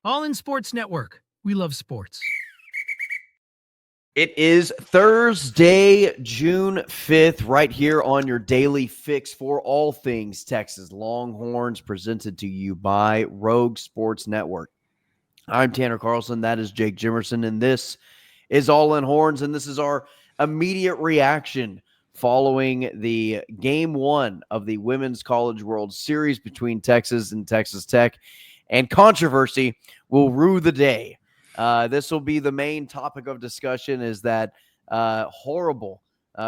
All in Sports Network. We love sports. It is Thursday, June 5th, right here on your daily fix for all things Texas Longhorns, presented to you by Rogue Sports Network. I'm Tanner Carlson. That is Jake Jimerson, and this is All in Horns, and this is our immediate reaction following the Game 1 of the Women's College World Series between Texas and Texas Tech, and controversy will rue the day. This will be the main topic of discussion, is that horrible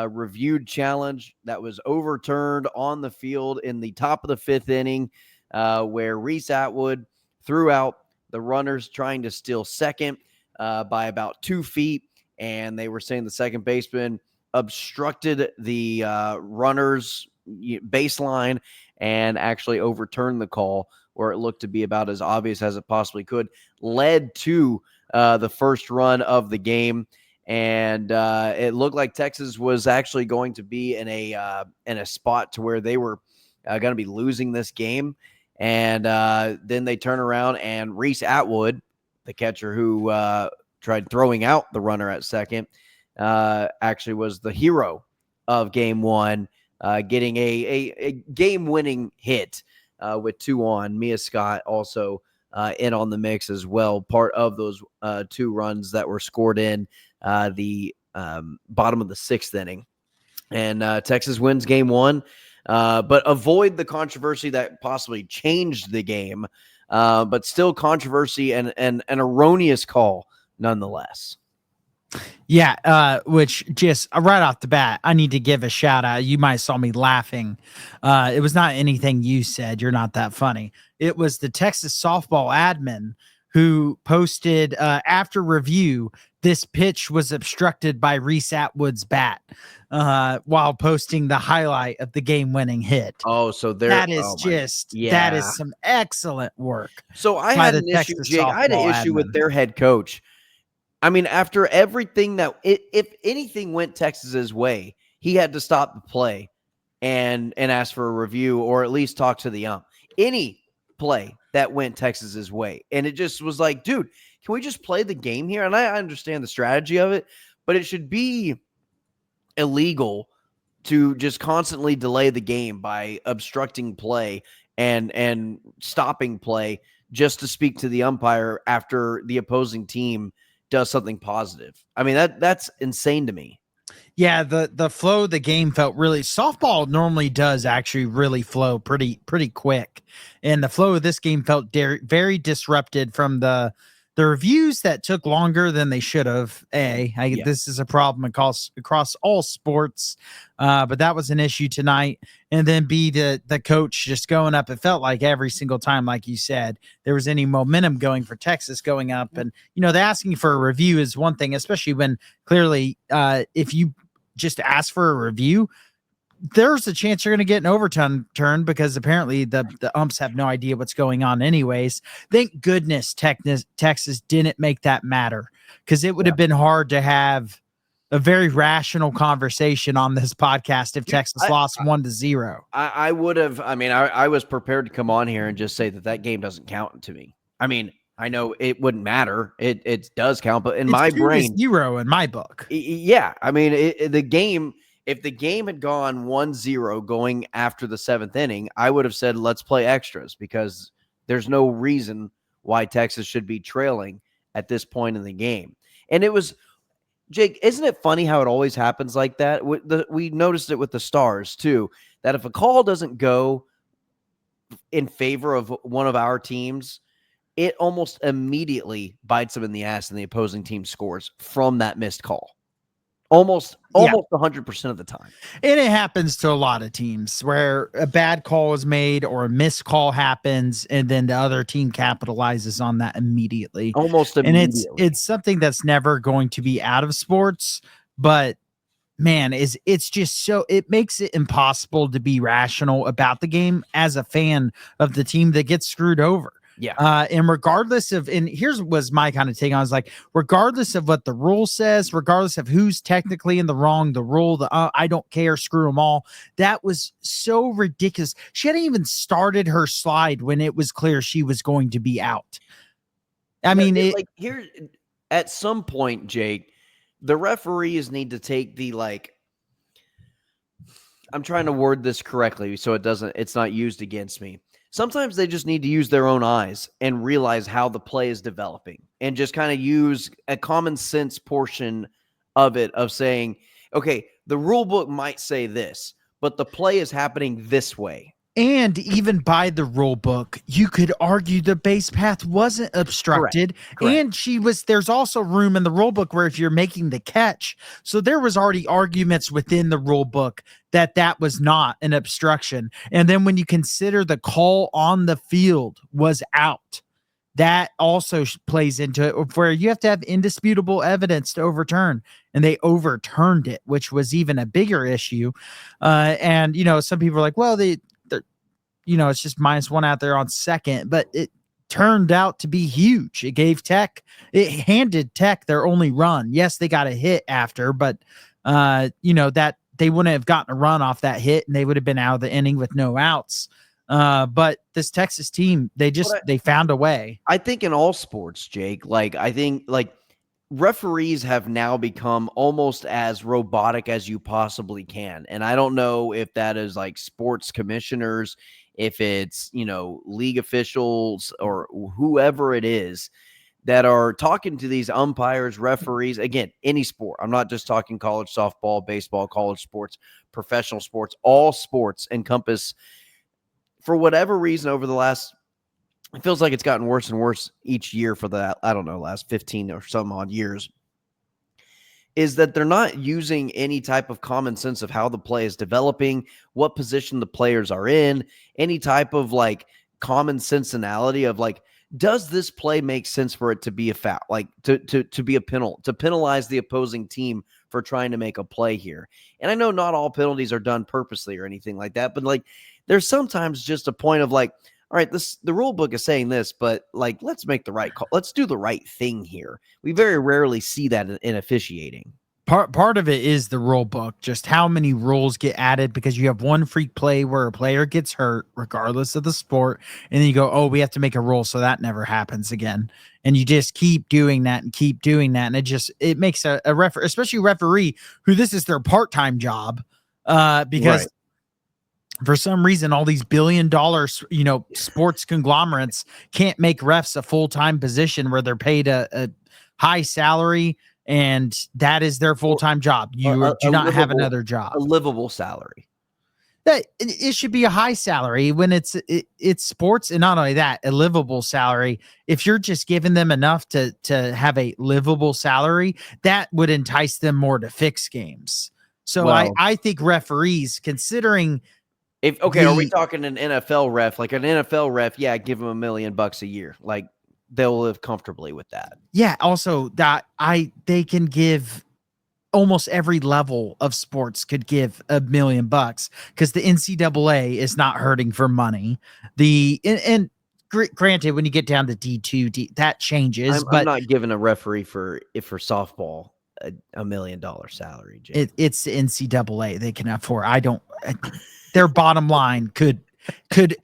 reviewed challenge that was overturned on the field in the top of the fifth inning, where Reese Atwood threw out the runners trying to steal second by about 2 feet, and they were saying the second baseman obstructed the runners' baseline and actually overturned the call, where it looked to be about as obvious as it possibly could, led to the first run of the game. And it looked like Texas was actually going to be in a spot to where they were going to be losing this game. And then they turn around, and Reese Atwood, the catcher who tried throwing out the runner at second, actually was the hero of Game 1, getting a game-winning hit with 2 on. Mia Scott also in on the mix as well, part of those 2 runs that were scored in the bottom of the 6th inning. And Texas wins Game 1, but avoid the controversy that possibly changed the game, but still controversy and an erroneous call nonetheless. Yeah, which just right off the bat, I need to give a shout out. You might have saw me laughing. It was not anything you said. You're not that funny. It was the Texas softball admin who posted after review, this pitch was obstructed by Reese Atwood's bat while posting the highlight of the game-winning hit. Oh, so that is that is some excellent work. So I had an issue, Jake. I had an issue with their head coach. I mean, after everything that, if anything went Texas's way, he had to stop the play and ask for a review, or at least talk to the ump. Any play that went Texas's way. And it just was like, dude, can we just play the game here? And I understand the strategy of it, but it should be illegal to just constantly delay the game by obstructing play and stopping play just to speak to the umpire after the opposing team does something positive. I mean, that's insane to me. Yeah, the flow of the game felt really, softball normally does actually really flow pretty quick. And the flow of this game felt very disrupted from the reviews that took longer than they should have. This is a problem across all sports, but that was an issue tonight. And then B, the coach just going up. It felt like every single time, like you said, there was any momentum going for Texas going up. And, the asking for a review is one thing, especially when clearly if you just ask for a review, there's a chance you're going to get an overturn because apparently the umps have no idea what's going on anyways. Thank goodness Texas didn't make that matter, because it would have been hard to have a very rational conversation on this podcast if Texas lost 1-0. I would have. I mean, I was prepared to come on here and just say that game doesn't count to me. I mean, I know it wouldn't matter. It does count, but in my brain, 0 in my book. Yeah, I mean, the game. If the game had gone 1-0 going after the 7th inning, I would have said, let's play extras, because there's no reason why Texas should be trailing at this point in the game. And it was, Jake, isn't it funny how it always happens like that? We noticed it with the Stars too, that if a call doesn't go in favor of one of our teams, it almost immediately bites them in the ass and the opposing team scores from that missed call. Almost 100% of the time. And it happens to a lot of teams where a bad call is made or a missed call happens, and then the other team capitalizes on that immediately. Almost immediately. And it's something that's never going to be out of sports, but man, it's just so, it makes it impossible to be rational about the game as a fan of the team that gets screwed over. Yeah. And regardless of, and here's was my kind of take on, is like, regardless of what the rule says, regardless of who's technically in the wrong, the rule, I don't care, screw them all. That was so ridiculous. She hadn't even started her slide when it was clear she was going to be out. I mean, like here at some point, Jake, the referees need to take the I'm trying to word this correctly so it's not used against me. Sometimes they just need to use their own eyes and realize how the play is developing and just kind of use a common sense portion of it of saying, okay, the rule book might say this, but the play is happening this way. and even by the rule book, you could argue the base path wasn't obstructed. Correct. And there's also room in the rule book where if you're making the catch, so there was already arguments within the rule book that was not an obstruction. And then when you consider the call on the field was out, that also plays into it, where you have to have indisputable evidence to overturn, and they overturned it, which was even a bigger issue. And some people are like, well, they're it's just -1 out there on second, but it turned out to be huge. It handed Tech their only run. Yes, they got a hit after, but that they wouldn't have gotten a run off that hit, and they would have been out of the inning with no outs. But this Texas team, they found a way. I think in all sports, Jake, I think referees have now become almost as robotic as you possibly can. And I don't know if that is sports commissioners, if it's, league officials or whoever it is that are talking to these umpires, referees, again, any sport. I'm not just talking college softball, baseball, college sports, professional sports. All sports encompass, for whatever reason, over the last, it feels like it's gotten worse and worse each year for the, I don't know, last 15 or some odd years, is that they're not using any type of common sense of how the play is developing, what position the players are in, any type of common sensality of does this play make sense for it to be a foul, to be a penalty, to penalize the opposing team for trying to make a play here. And I know not all penalties are done purposely or anything like that, but there's sometimes just a point of all right, the rule book is saying this, but let's make the right call. Let's do the right thing here. We very rarely see that in officiating. Part of it is the rule book, just how many rules get added, because you have one freak play where a player gets hurt regardless of the sport, and then you go, oh, we have to make a rule so that never happens again. And you just keep doing that and keep doing that, and it makes a referee, especially a referee who this is their part-time job, because right. For some reason, all these billion-dollar, sports conglomerates can't make refs a full-time position where they're paid a high salary, and that is their full-time job. You do not have another job. A livable salary. It should be a high salary when it's sports, and not only that, a livable salary. If you're just giving them enough to have a livable salary, that would entice them more to fix games. So I think referees, considering. Are we talking an NFL ref? An NFL ref, yeah, give them $1 million a year. They'll live comfortably with that. Yeah. Also, they can give, almost every level of sports could give $1 million, because the NCAA is not hurting for money. And granted, when you get down to D2, that changes. I'm not giving a referee for softball $1 million salary. It's the NCAA. They can afford. Their bottom line could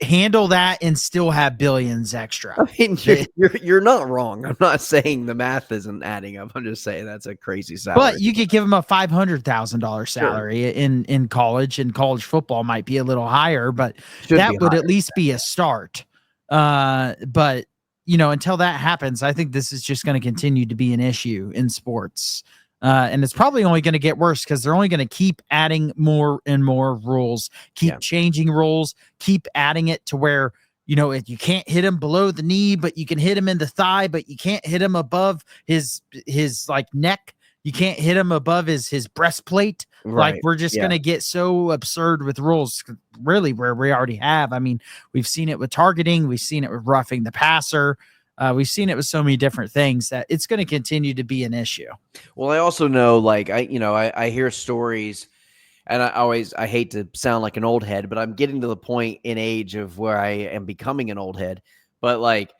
handle that and still have billions extra. I mean, you're not wrong. I'm not saying the math isn't adding up. I'm just saying that's a crazy salary. But you could give them a $500,000 salary in college, and college football might be a little higher, but that would at least be a start. But until that happens, I think this is just going to continue to be an issue in sports. And it's probably only going to get worse, because they're only going to keep adding more and more rules, keep changing rules, keep adding it to where, if you can't hit him below the knee, but you can hit him in the thigh, but you can't hit him above his neck. You can't hit him above his breastplate. Right. We're just going to get so absurd with rules, really, where we already have. I mean, we've seen it with targeting. We've seen it with roughing the passer. We've seen it with so many different things that it's going to continue to be an issue. Well, I also know, I hear stories, and I hate to sound like an old head, but I'm getting to the point in age of where I am becoming an old head. But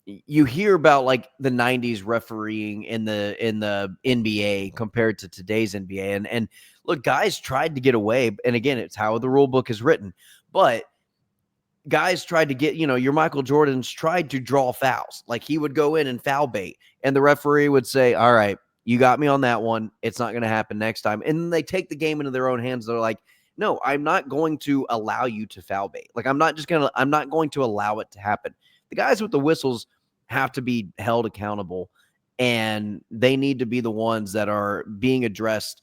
you hear about the 90s refereeing in the NBA compared to today's NBA. And look, guys tried to get away. And again, it's how the rule book is written. But 90s refereeing, in the NBA compared to today's NBA. And look, guys tried to get away. And again, it's how the rule book is written. But 90s refereeing, in the NBA compared to today's NBA. And look, guys tried to get away. And again, it's how the rule book is written. But guys tried to get, your Michael Jordans tried to draw fouls. Like he would go in and foul bait, and the referee would say, all right, you got me on that one. It's not going to happen next time. And then they take the game into their own hands. They're like, no, I'm not going to allow you to foul bait. Like I'm not going to allow it to happen. The guys with the whistles have to be held accountable, and they need to be the ones that are being addressed.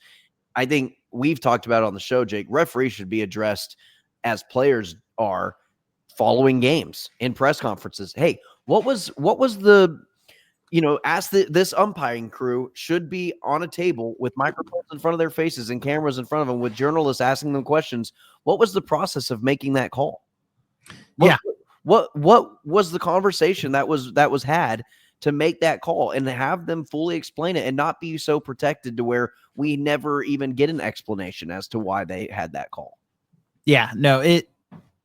I think we've talked about it on the show, Jake. Referees should be addressed as players are following games in press conferences. Hey, what was the, ask this umpiring crew should be on a table with microphones in front of their faces and cameras in front of them with journalists asking them questions. What was the process of making that call? What was the conversation that was had to make that call, and have them fully explain it and not be so protected to where we never even get an explanation as to why they had that call? Yeah, no,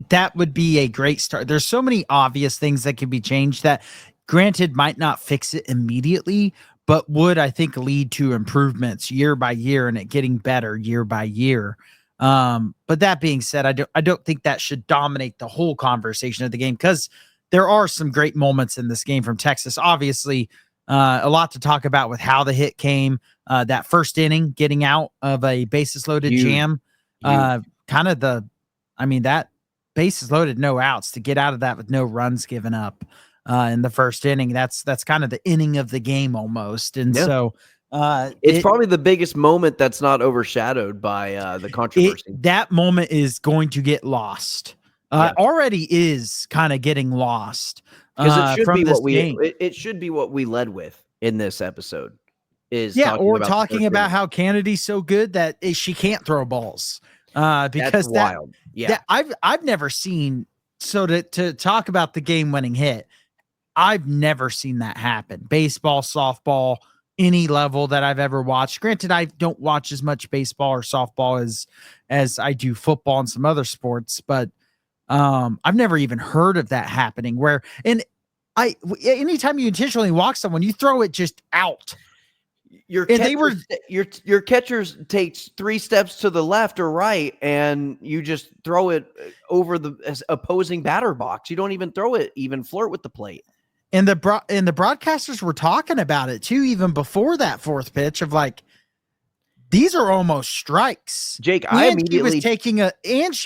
that would be a great start. There's so many obvious things that could be changed that, granted, might not fix it immediately, but would, I think, lead to improvements year by year and it getting better year by year. But that being said, I don't think that should dominate the whole conversation of the game, because there are some great moments in this game from Texas. Obviously, a lot to talk about with how the hit came. That first inning, getting out of a bases loaded jam, that bases loaded, no outs, to get out of that with no runs given up in the first inning. That's kind of the inning of the game almost. And so it's probably the biggest moment that's not overshadowed by the controversy. That moment is going to get lost. Already is kind of getting lost because it should be what we led with in this episode. Talking about how Kennedy's so good that she can't throw balls. Because that's wild. Yeah, I've never seen. So to talk about the game-winning hit, I've never seen that happen. Baseball, softball, any level that I've ever watched. Granted, I don't watch as much baseball or softball as I do football and some other sports, but I've never even heard of that happening. Anytime you intentionally walk someone, you throw it just out. Your catcher takes 3 steps to the left or right, and you just throw it over the opposing batter box. You don't even throw it, even flirt with the plate. And the broadcasters were talking about it too, even before that fourth pitch, of like, these are almost strikes. Jake, she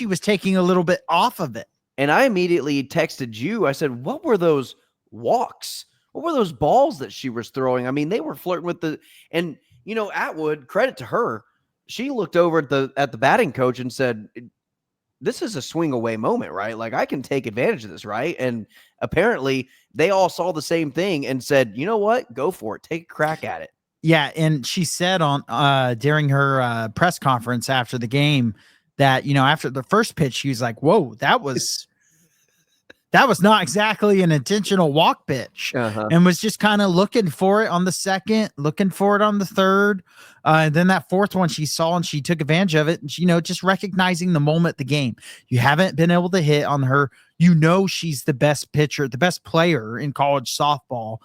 was taking a little bit off of it. And I immediately texted you. I said, what were those walks? What were those balls that she was throwing? I mean, they were flirting with and Atwood, credit to her, she looked over at the batting coach and said, this is a swing away moment, right? Like, I can take advantage of this, right? And apparently they all saw the same thing and said, you know what? Go for it. Take a crack at it. Yeah, and she said during her press conference after the game that, after the first pitch, she was like, whoa, that was not exactly an intentional walk pitch, and was just kind of looking for it on the second, looking for it on the third. And then that fourth one she saw and she took advantage of it. And, just recognizing the moment, the game. You haven't been able to hit on her. She's the best pitcher, the best player in college softball.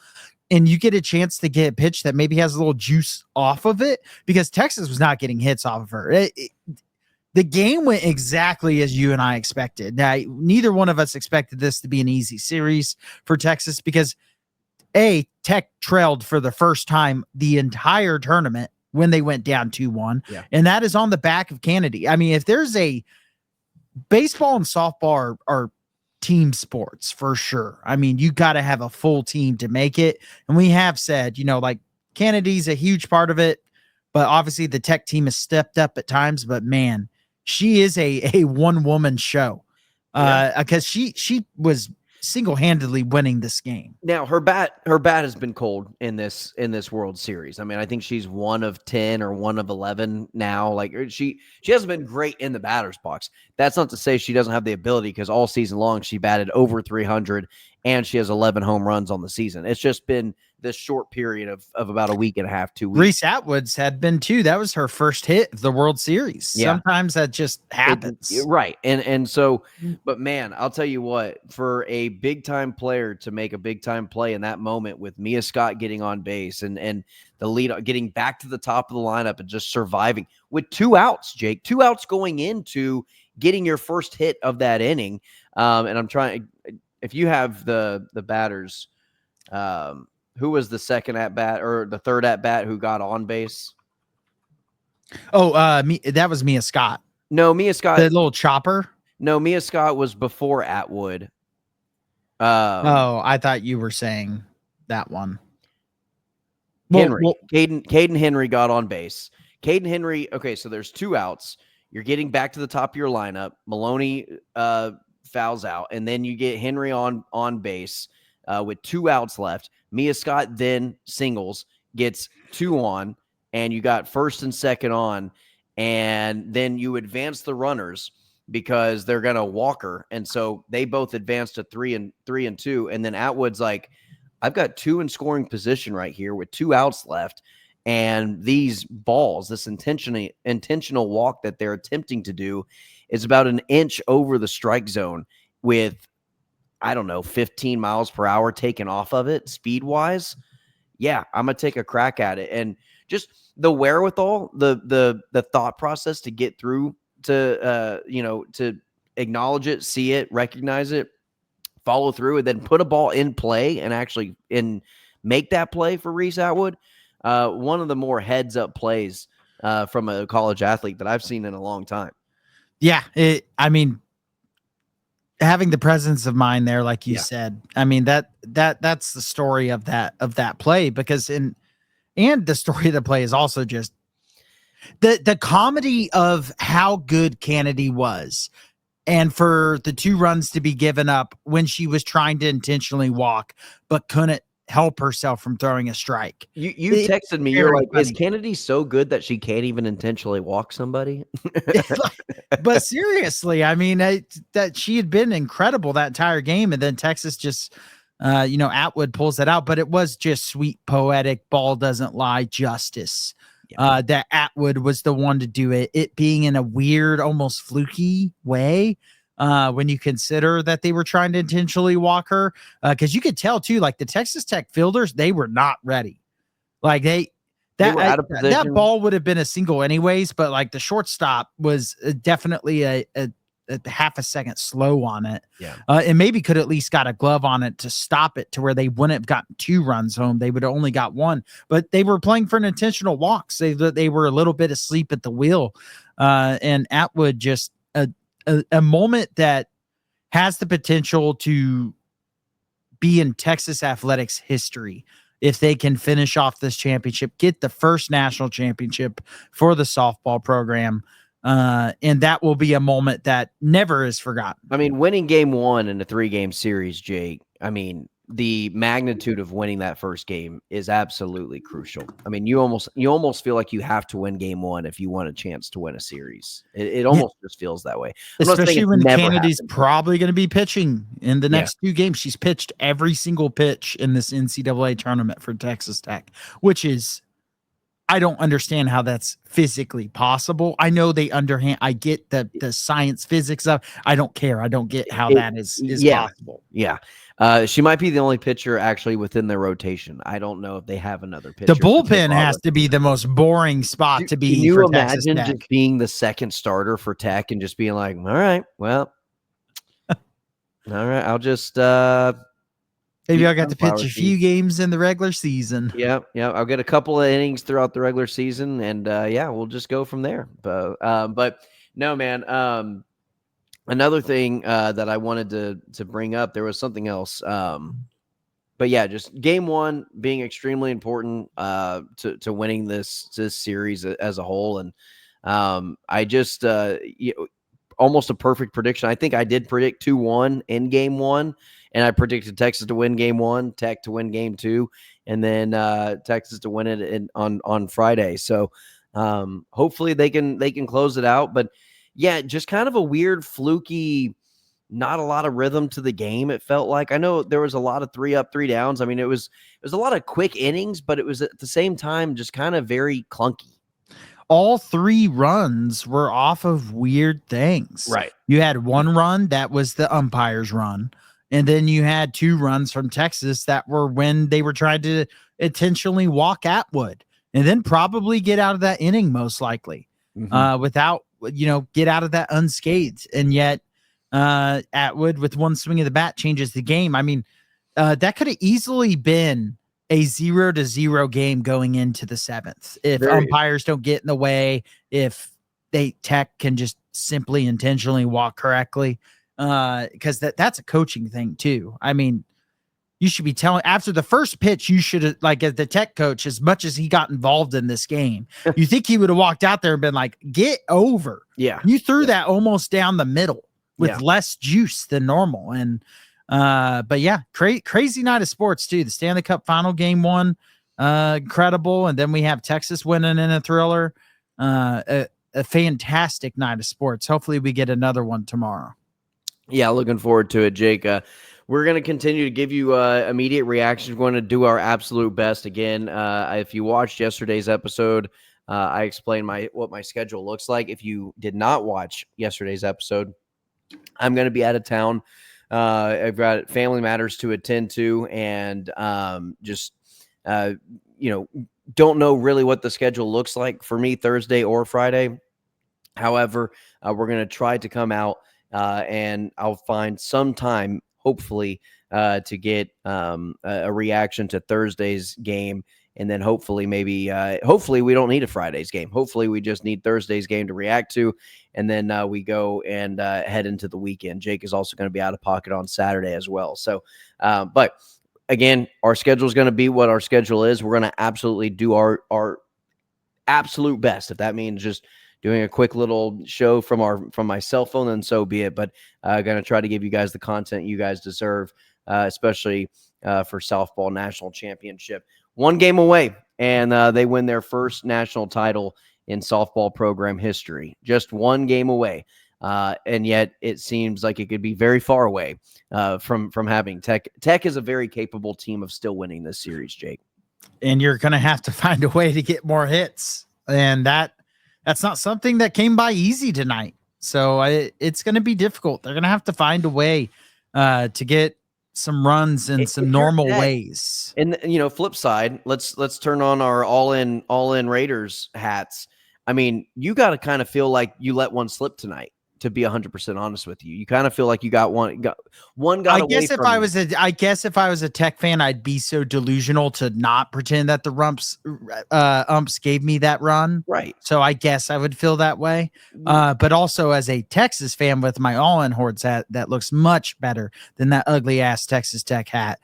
And you get a chance to get a pitch that maybe has a little juice off of it, because Texas was not getting hits off of her. The game went exactly as you and I expected. Now, neither one of us expected this to be an easy series for Texas, because Tech trailed for the first time the entire tournament when they went down 2-1. Yeah. And that is on the back of Kennedy. I mean, if there's baseball and softball are team sports for sure. I mean, you got to have a full team to make it. And we have said, like, Kennedy's a huge part of it, but obviously the Tech team has stepped up at times. But man, she is a one-woman show, because she was single-handedly winning this game. Now her bat has been cold in this World Series. I mean, I think she's 1 of 10 or 1 of 11 now. Like, she hasn't been great in the batter's box. That's not to say she doesn't have the ability, because all season long she batted over 300 and she has 11 home runs on the season. It's just been this short period of about a week and a half, 2 weeks. Reese Atwood's had been too. That was her first hit of the World Series. Yeah. Sometimes that just happens. Right. And so, but man, I'll tell you what, for a big time player to make a big time play in that moment, with Mia Scott getting on base and the lead, getting back to the top of the lineup and just surviving with 2 outs, Jake, 2 outs going into getting your first hit of that inning. And I'm trying, if you have the batters, who was the second at bat or the third at bat who got on base? Oh, that was Mia Scott. No, Mia Scott. The little chopper. No, Mia Scott was before Atwood. I thought you were saying that one. Henry. Caden Henry got on base. Caden Henry. Okay, so there's 2 outs. You're getting back to the top of your lineup. Maloney fouls out, and then you get Henry on base with 2 outs left. Mia Scott then singles, gets 2 on, and you got first and second on, and then you advance the runners because they're gonna walk her, and so they both advance to 3 and 2, and then Atwood's like, I've got 2 in scoring position right here with 2 outs left. And these balls, this intentional walk that they're attempting to do is about an inch over the strike zone with, I don't know, 15 miles per hour taken off of it speed-wise. Yeah, I'm going to take a crack at it. And just the wherewithal, the thought process to get through to, to acknowledge it, see it, recognize it, follow through, and then put a ball in play and actually make that play for Reese Atwood. One of the more heads-up plays from a college athlete that I've seen in a long time. Yeah, having the presence of mind there, like you said, I mean that's the story of that play, because and the story of the play is also just the comedy of how good Kennedy was. And for the 2 runs to be given up when she was trying to intentionally walk, but couldn't help herself from throwing a strike. You texted me, you're like, is Kennedy so good that she can't even intentionally walk somebody? But seriously, I mean, that she had been incredible that entire game. And then Texas just, Atwood pulls that out, but it was just sweet, poetic, ball doesn't lie justice. Yeah. That Atwood was the one to do it. It being in a weird, almost fluky way. When you consider that they were trying to intentionally walk her, because you could tell too, like the Texas Tech fielders, they were not ready. Like that ball would have been a single anyways, but like the shortstop was definitely a half a second slow on it. Yeah. And maybe could at least got a glove on it to stop it to where they wouldn't have gotten 2 runs home. They would have only got 1, but they were playing for an intentional walk. So they were a little bit asleep at the wheel. And Atwood just a moment that has the potential to be in Texas athletics history if they can finish off this championship, get the first national championship for the softball program. And that will be a moment that never is forgotten. I mean, winning game 1 in a 3-game series, Jake, I mean, the magnitude of winning that first game is absolutely crucial. I mean, you almost feel like you have to win game 1 if you want a chance to win a series. It almost just feels that way. Especially when Kennedy's probably going to be pitching in the next 2 games. She's pitched every single pitch in this NCAA tournament for Texas Tech, which is, I don't understand how that's physically possible. I know I get the science physics of, I don't care. I don't get how that is possible. Yeah. She might be the only pitcher actually within their rotation. I don't know if they have another pitcher. The bullpen has to be the most boring spot to be. Can you imagine just being the second starter for Tech and just being like, all right, well, all right, I'll just maybe I got to pitch a few games in the regular season. Yeah. I'll get a couple of innings throughout the regular season, and we'll just go from there. But no, man. Another thing that I wanted to bring up, there was something else. But yeah, just game 1 being extremely important to winning this series as a whole, and I just almost a perfect prediction. I think I did predict 2-1 in game 1. And I predicted Texas to win game 1, Tech to win game 2, and then Texas to win it on Friday. So hopefully they can close it out. But yeah, just kind of a weird, fluky, not a lot of rhythm to the game. It felt like, I know there was a lot of 3 up, 3 downs. I mean, it was a lot of quick innings, but it was at the same time just kind of very clunky. All 3 runs were off of weird things. Right. You had 1 run that was the umpire's run. And then you had 2 runs from Texas that were when they were trying to intentionally walk Atwood and then probably get out of that inning most likely without get out of that unscathed. And yet Atwood with one swing of the bat changes the game. I mean, that could have easily been a 0-0 game going into the 7th if umpires don't get in the way, if Tech can just simply intentionally walk correctly, because that's a coaching thing too. I mean, you should be telling after the first pitch, you should have, like, as the Tech coach, as much as he got involved in this game, you think he would have walked out there and been like, get over. Yeah. You threw that almost down the middle with less juice than normal. And but yeah, crazy night of sports too. The Stanley Cup final game 1, incredible. And then we have Texas winning in a thriller. A fantastic night of sports. Hopefully we get another one tomorrow. Yeah, looking forward to it, Jake. We're going to continue to give you immediate reactions. We're going to do our absolute best. Again, if you watched yesterday's episode, I explained what my schedule looks like. If you did not watch yesterday's episode, I'm going to be out of town. I've got family matters to attend to, and don't know really what the schedule looks like for me Thursday or Friday. However, we're going to try to come out and I'll find some time, hopefully, to get a reaction to Thursday's game. And then hopefully we don't need a Friday's game. Hopefully we just need Thursday's game to react to. And then we go and head into the weekend. Jake is also going to be out of pocket on Saturday as well. So, but again, our schedule is going to be what our schedule is. We're going to absolutely do our absolute best. If that means just doing a quick little show from my cell phone, then so be it. But going to try to give you guys the content you guys deserve, especially for softball national championship. 1 game away, and they win their first national title in softball program history. Just 1 game away, and yet it seems like it could be very far away from having Tech. Tech is a very capable team of still winning this series, Jake. And you're going to have to find a way to get more hits, and that's not something that came by easy tonight. So it's going to be difficult. They're going to have to find a way to get some runs in some normal ways. And flip side, let's turn on our all in Raiders hats. I mean, you got to kind of feel like you let one slip tonight. To be 100% honest with you, you kind of feel like you got one. I guess if I was a Tech fan, I'd be so delusional to not pretend that the umps gave me that run. Right. So I guess I would feel that way. But also as a Texas fan with my all-in Hordes hat that looks much better than that ugly ass Texas Tech hat,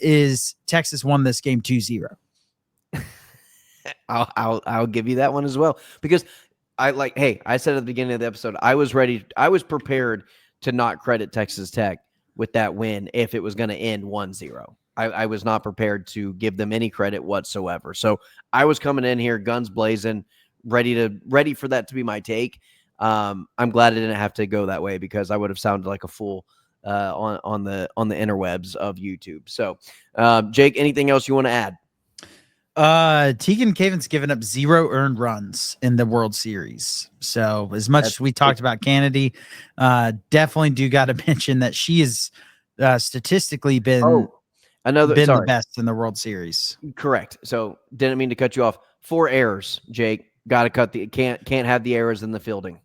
is Texas won this game 2-0. I'll give you that one as well, because I said at the beginning of the episode, I was prepared to not credit Texas Tech with that win if it was going to end 1-0. I was not prepared to give them any credit whatsoever. So I was coming in here guns blazing, ready for that to be my take. I'm glad I didn't have to go that way, because I would have sounded like a fool on the interwebs of YouTube. So Jake, anything else you want to add? Tegan Caven's given up 0 earned runs in the World Series. So as much as we talked about Kennedy, definitely do got to mention that she has statistically been the best in the World Series. Correct. So didn't mean to cut you off. 4 errors, Jake. Got to can't have the errors in the fielding.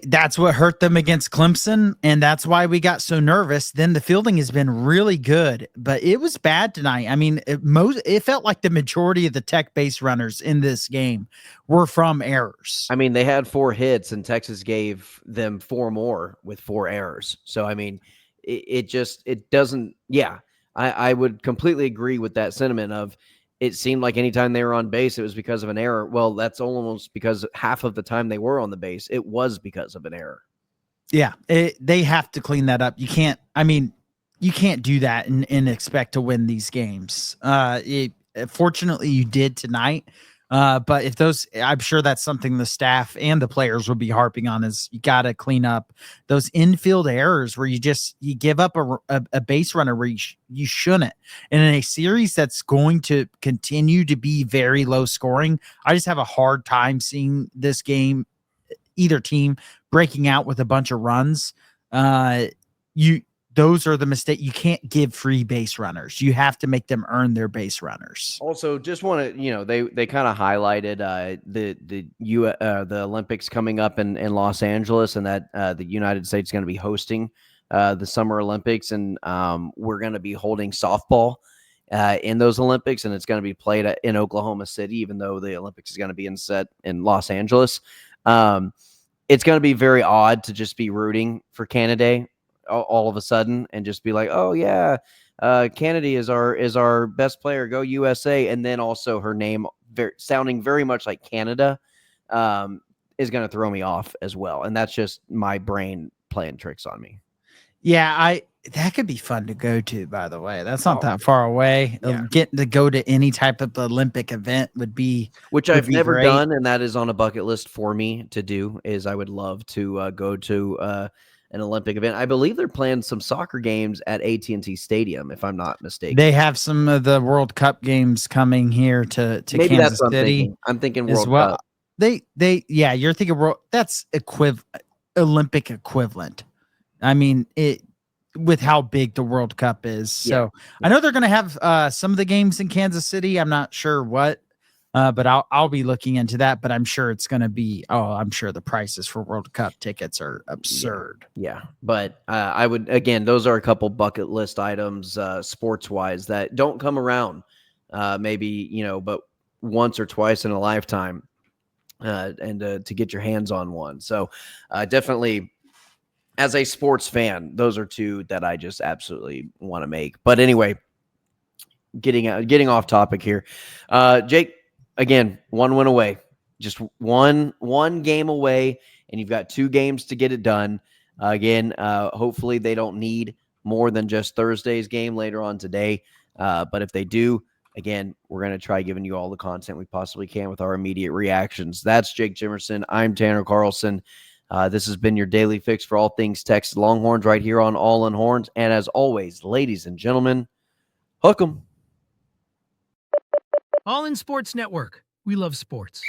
That's what hurt them against Clemson, and that's why we got so nervous. Then the fielding has been really good, but it was bad tonight. I mean, it felt like the majority of the Tech base runners in this game were from errors. I mean, they had 4 hits, and Texas gave them 4 more with 4 errors. So, I mean, it doesn't. Yeah, I would completely agree with that sentiment of. It seemed like anytime they were on base, it was because of an error. Well, that's almost because half of the time they were on the base, it was because of an error. Yeah, they have to clean that up. You can't do that and expect to win these games. Fortunately, you did tonight. But I'm sure that's something the staff and the players will be harping on, is you got to clean up those infield errors where you give up a base runner where you shouldn't. And in a series that's going to continue to be very low scoring, I just have a hard time seeing this game, either team breaking out with a bunch of runs. those are the mistake. You can't give free base runners. You have to make them earn their base runners. Also, just want to, they kind of highlighted the Olympics coming up in Los Angeles, and that the United States is going to be hosting the Summer Olympics, and we're going to be holding softball in those Olympics, and it's going to be played in Oklahoma City, even though the Olympics is going to be set in Los Angeles. It's going to be very odd to just be rooting for Canada all of a sudden and just be like, oh yeah, Kennedy is our best player, go USA, and then also her name sounding very much like Canada is going to throw me off as well, and that's just my brain playing tricks on me. Yeah, that could be fun to go to, by the way. That's not that far away. Yeah. Getting to go to any type of Olympic event would be I've never great. done, and that is on a bucket list for me to do. Is I would love to go to an Olympic event. I believe they're playing some soccer games at AT&T Stadium, if I'm not mistaken. They have some of the World Cup games coming here to Maybe Kansas that's City. I'm thinking as World well. Cup. You're thinking world. That's Olympic equivalent. I mean, with how big the World Cup is. So I know they're going to have some of the games in Kansas City. I'm not sure what, but I'll be looking into that. But I'm sure it's going to be. I'm sure the prices for World Cup tickets are absurd. Yeah. But I would, again, those are a couple bucket list items, sports wise, that don't come around. Maybe but once or twice in a lifetime, and to get your hands on one. So definitely. As a sports fan, those are two that I just absolutely want to make. But anyway, getting off topic here. Jake, again, 1 win away. Just one game away, and you've got 2 games to get it done. Again, hopefully they don't need more than just Thursday's game later on today. But if they do, again, we're going to try giving you all the content we possibly can with our immediate reactions. That's Jake Jimerson. I'm Tanner Carlson. This has been your daily fix for all things Texas Longhorns right here on All in Horns. And as always, ladies and gentlemen, hook 'em. All in Sports Network. We love sports.